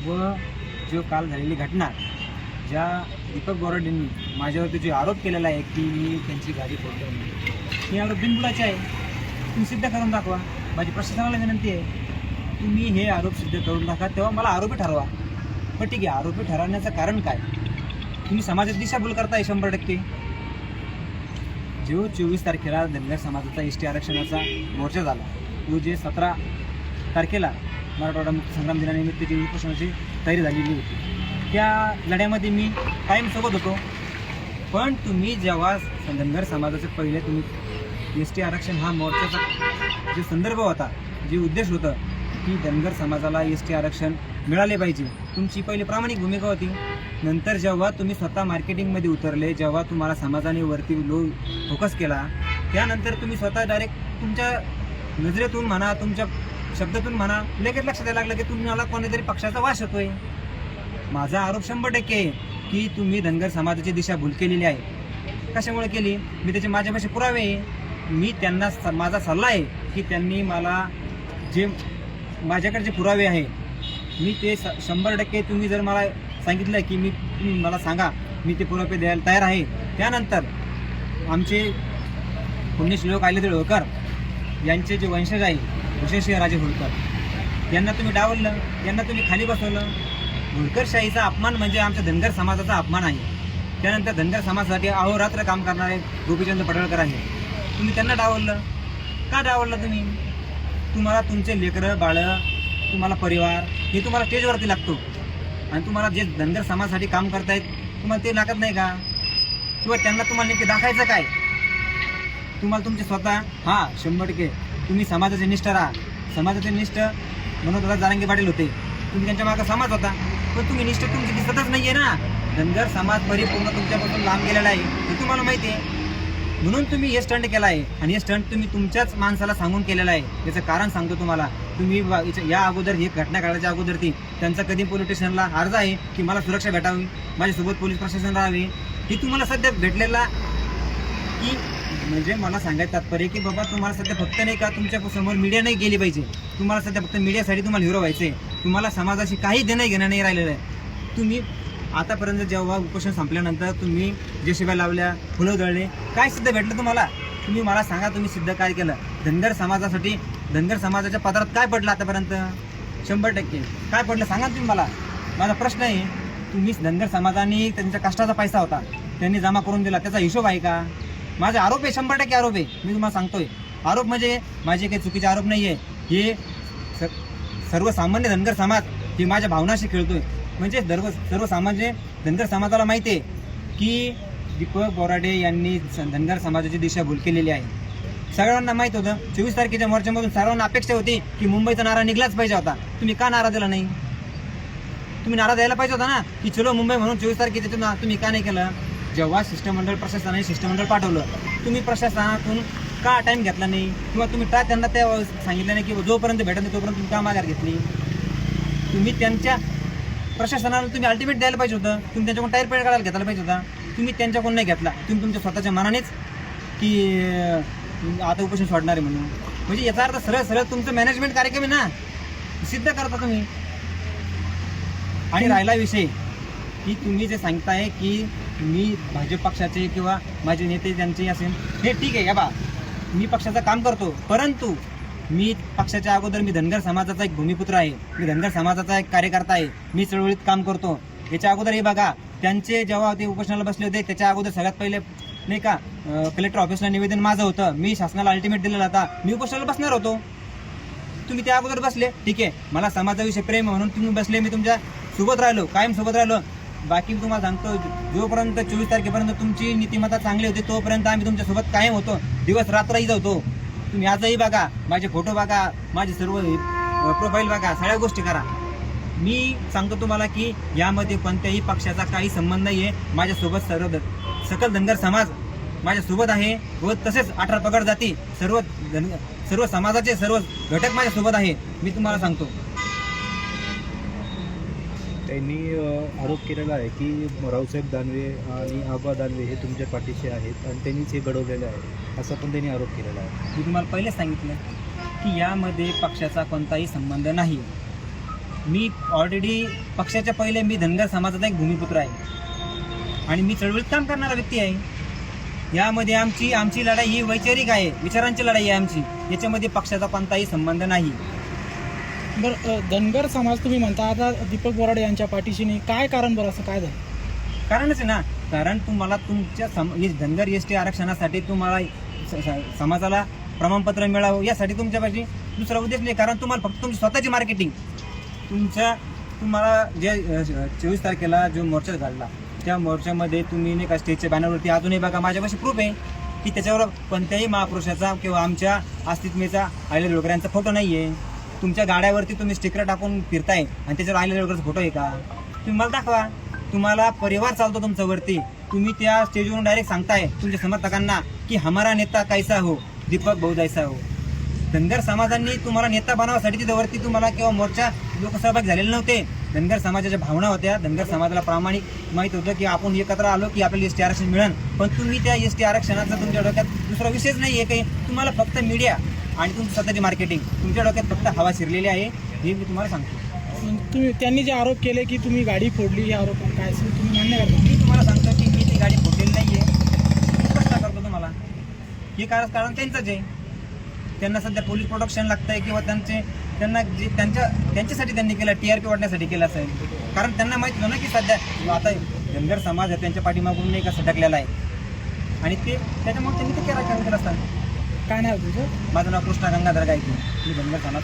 व जो काल झालेली घटना, ज्या दीपक बोराडेंनी माझ्यावरती जो आरोप केलेला आहे की मी त्यांची गाडी फोडली म्हणून, हे आरोप बिनबुडाचे आहे. तुम्ही सिद्ध करून दाखवा. माझी प्रशासनाला विनंती आहे, तुम्ही हे आरोप सिद्ध करून दाखवा, तेव्हा मला आरोपी ठरवा. पण ठीक आहे, आरोपी ठरवण्याचं कारण काय? तुम्ही समाजाची दिशाभूल करताय 100%. जो 24 तारखेला धनगर समाजाचा एस टी आरक्षणाचा मोर्चा झाला, तो जे 17 तारखेला मराठवाडा मुक्ती संग्राम दिनानिमित्त जी उपोषणाची तयारी झालेली होती, त्या लढ्यामध्ये मी कायम सोबत होतो. पण तुम्ही जेव्हा धनगर समाजाचे पहिले तुम्ही एस टी आरक्षण हा मोर्चाचा जो संदर्भ होता, जे उद्देश होतं की धनगर समाजाला एस टी आरक्षण मिळाले पाहिजे, तुमची पहिली प्रामाणिक भूमिका होती. नंतर जेव्हा तुम्ही स्वतः मार्केटिंगमध्ये उतरले, जेव्हा तुम्हाला समाजाने वरती फोकस केला, त्यानंतर तुम्ही स्वतः डायरेक्ट तुमच्या नजरेतून म्हणा, तुमच्या शब्दातून म्हणा, लगेच लक्षात यायला लागलं की तुम्हाला कोणीतरी पक्षाचा वास होतोय. माझा आरोप 100% आहे की तुम्ही धनगर समाजाची दिशाभूल केलेली आहे. कशामुळे केली? मी त्याचे माझ्यापाशी पुरावे आहे. मी त्यांना माझा सल्ला आहे की त्यांनी मला जे माझ्याकडे जे पुरावे आहे, मी ते 100% तुम्ही जर मला सांगितलं की तुम्ही मला सांगा, मी ते पुरावे द्यायला तयार आहे. त्यानंतर आमचे पुण्यश्लोक अहिल्यादेवी होळकर यांचे जे वंशज आहे, विशेषराजे राजे होळकर, यांना तुम्ही डावललं, यांना तुम्ही खाली बसवलं. होळकरशाहीचा अपमान म्हणजे आमच्या धनगर समाजाचा अपमान आहे. त्यानंतर धनगर समाजासाठी अहोरात्र काम करणारे गोपीचंद पडळकर आहे, तुम्ही त्यांना डावललं. का डावललं तुम्ही? तुम्हाला तुमचे लेकरं बाळं, तुम्हाला परिवार हे तुम्हाला स्टेजवरती लागतो, आणि तुम्हाला जे धनगर समाजासाठी काम करतायत तुम्हाला ते लागत नाही का? किंवा त्यांना तुम्हाला नेमके दाखायचं काय? तुम्हाला तुमचे स्वतः 100% तुम्ही समाजाचे निष्ठ राहा. समाजाचे निष्ठ मनोहरदादा जरांगे पाटील होते, तुम्ही त्यांच्या मागं समाज होता, पण तुम्ही निष्ठ तुमची दिसतच नाही आहे ना. धनगर समाज परिपूर्ण तुमच्यापासून लांब गेलेला आहे, हे तुम्हाला माहिती आहे. म्हणून तुम्ही हे स्टंट केला आहे, आणि हे स्टंट तुम्ही तुमच्याच माणसाला सांगून केलेलं आहे. याचं कारण सांगतो तुम्हाला. तुम्ही या अगोदर ही घटना घडायच्या अगोदर त्यांचा कधी पोलीस स्टेशनला अर्ज आहे की मला सुरक्षा भेटावी, माझ्यासोबत पोलीस प्रशासन राहावे. ही तुम्हाला सध्या भेटलेला की म्हणजे मला सांगायचं तात्पर्य की बाबा तुम्हाला सध्या फक्त नाही का तुमच्या समोर मीडिया नाही गेली पाहिजे, तुम्हाला सध्या फक्त मीडियासाठी तुम्हाला हिरो व्हायचे. तुम्हाला समाजाशी काही देणं घेणं नाही राहिलेलं आहे. तुम्ही आतापर्यंत जेव्हा उपोषण संपल्यानंतर तुम्ही जे शिव्या लावल्या, फुलं जळले, काय सिद्ध भेटलं तुम्हाला? तुम्ही मला सांगा, तुम्ही सिद्ध काय केलं? धनगर समाजासाठी धनगर समाजाच्या पदरात काय पडलं आतापर्यंत? 100% काय पडलं सांगा तुम्ही मला. माझा प्रश्न आहे, तुम्ही धनगर समाजाने त्यांच्या कष्टाचा पैसा होता त्यांनी जमा करून दिला, त्याचा हिशोब आहे का? माझे आरोप आहे, 100% आरोप आहे. मी तुम्हाला सांगतोय, आरोप म्हणजे माझे काही चुकीचे आरोप नाही आहे. हे सर्वसामान्य धनगर समाज हे माझ्या भावनाशी खेळतोय. म्हणजे सर्वसामान्य धनगर समाजाला माहिती आहे की दीपक बोराडे यांनी धनगर समाजाची दिशाभूल केलेली आहे. सगळ्यांना माहीत होतं. 24 तारखेच्या मोर्चामधून सर्वांना अपेक्षा होती की मुंबईचा नारा निघलाच पाहिजे होता. तुम्ही का नारा दिला नाही? तुम्ही नारा द्यायला पाहिजे होता ना की चलो मुंबई म्हणून 24 तारखेच्या तुम्ही का नाही केलं? जेव्हा शिष्टमंडळ प्रशासनाने शिष्टमंडळ पाठवलं, तुम्ही प्रशासनातून का टाईम घेतला नाही? किंवा तुम्ही का त्यांना त्या सांगितलं नाही की जोपर्यंत भेटत नाही तोपर्यंत तुम्ही का माघार घेतली? तुम्ही त्यांच्या प्रशासनाला तुम्ही अल्टिमेट द्यायला पाहिजे होतं. तुम्ही त्यांच्याकडून टायर पेड काढायला घेतला पाहिजे होता. तुम्ही त्यांच्याकडून नाही घेतला. तुम्ही तुमच्या स्वतःच्या मनानेच की आता उपोषण सोडणार आहे म्हणून. म्हणजे याचा अर्थ सरळ तुमचं मॅनेजमेंट कार्यक्रम आहे ना, सिद्ध करता तुम्ही. आणि राहिला विषय की तुम्ही जे सांगताय की मी भाजप पक्षाचे किंवा माझे नेते त्यांचे असेल, हे ठीक आहे. या बा, मी पक्षाचं काम करतो, परंतु मी पक्षाच्या अगोदर मी धनगर समाजाचा एक भूमिपुत्र आहे, मी धनगर समाजाचा एक कार्यकर्ता आहे, मी चळवळीत काम करतो. याच्या अगोदर हे बघा, त्यांचे जेव्हा ते उपोषणाला बसले होते त्याच्या अगोदर सगळ्यात पहिले नाही का कलेक्टर ऑफिसला निवेदन माझं होतं, मी शासनाला अल्टिमेट दिलेला होता, मी उपोषणाला बसणार होतो. तुम्ही त्या अगोदर बसले, ठीक आहे, मला समाजाविषयी प्रेम म्हणून तुम्ही बसले, मी तुमच्या सोबत राहिलो, कायम सोबत राहिलो. बाकी तुम्हाला सांगतो, जोपर्यंत 24 तारखेपर्यंत तुमची नीतिमत्ता चांगली होती तोपर्यंत आम्ही तुमच्यासोबत कायम होतो, दिवस रात्रही जातो. तुम्ही आजही बघा, माझे फोटो बघा, माझे सर्व प्रोफाईल बघा, सगळ्या गोष्टी करा. मी सांगतो तुम्हाला की यामध्ये कोणत्याही पक्षाचा काही संबंध नाही आहे. माझ्यासोबत सकल धनगर समाज माझ्यासोबत आहे व तसेच 18 पगड जाती सर्व समाजाचे सर्व घटक माझ्यासोबत आहे. मी तुम्हाला सांगतो. त्यांनी आरोप केलेला आहे की रावसाहेब दानवे आणि आबा दानवे हे तुमच्या पाठीशी आहेत आणि त्यांनीच हे घडवलेलं आहे, असं पण त्यांनी आरोप केलेला आहे. मी तुम्हाला पहिलेच सांगितलं की यामध्ये पक्षाचा कोणताही संबंध नाही. मी ऑलरेडी पक्षाच्या पहिले मी धनगर समाजाचा एक भूमिपुत्र आहे आणि मी चळवळीत काम करणारा व्यक्ती आहे. यामध्ये आमची लढाई ही वैचारिक आहे, विचारांची लढाई आहे आमची. याच्यामध्ये पक्षाचा कोणताही संबंध नाही. बरं, धनगर समाज तुम्ही म्हणता, आता दीपक बोराडे यांच्या पाठीशी नाही, काय कारण बरं असं काय झालं? कारणच आहे ना, कारण तुम्हाला तुमच्या धनगर एस टी आरक्षणासाठी तुम्हाला समाजाला प्रमाणपत्र मिळावं यासाठी तुमच्यापाशी दुसरा उद्देश नाही. कारण तुम्हाला फक्त तुमची स्वतःची मार्केटिंग, तुम्हाला जे 24 तारखेला जो मोर्चा काढला त्या मोर्चामध्ये तुम्ही नाही का स्टेजच्या बॅनरवरती अजूनही बघा माझ्यापाशी प्रूफ आहे की त्याच्यावर कोणत्याही महापुरुषाचा किंवा आमच्या अस्तित्वाचा आलेल्या लोकरांचा फोटो नाही आहे. तुमच्या गाड्यावरती तुम्ही स्टिकर टाकून फिरताय आणि त्याच्यावर आलेल्या लोकांचा फोटो आहे का? तुम्ही मला दाखवा. तुम्हाला परिवार चालतो तुमच्यावरती, तुम्ही त्या स्टेजवरून डायरेक्ट सांगताय तुमच्या समर्थकांना की हमारा नेता कैसा हो, दीपक भाऊ जैसा हो. धनगर समाजांनी तुम्हाला नेता बनवासाठी तिथं वरती तुम्हाला किंवा मोर्चा लोक सहभागी झालेले नव्हते. धनगर समाजाच्या भावना होत्या. धनगर समाजाला प्रामाणिक माहीत होतं की आपण एकत्र आलो की आपल्याला एस टी आरक्षण मिळेल. पण तुम्ही त्या एस टी आरक्षणाचा तुमच्या डोक्यात दुसरा विषयच नाही आहे काही. तुम्हाला फक्त मीडिया आणि तुमची स्वतःची मार्केटिंग, तुमच्या डोक्यात फक्त हवा शिरलेली आहे, हे मी तुम्हाला सांगतो. त्यांनी जे आरोप केले की तुम्ही गाडी फोडली, हे आरोप काय असेल तुम्ही मान्य करता? मी तुम्हाला सांगतो की मी ती गाडी फोडलेली नाही आहे. स्पष्ट करतो तुम्हाला, हे कारण त्यांचंच आहे. त्यांना सध्या पोलीस प्रोटेक्शन लागतं आहे किंवा त्यांना जे त्यांच्यासाठी त्यांनी केलं, TRP वाढण्यासाठी केलं असेल. कारण त्यांना माहीत होतं ना की सध्या आता धनगर समाज आहे त्यांच्या पाठीमागून नाही का सटकलेला आहे आणि ते त्याच्यामुळे त्यांनी ते केलं असतात. काय नाही तुझं? माझं नाव कृष्णा गंगाधर गायकवाड, मी धनगर समाज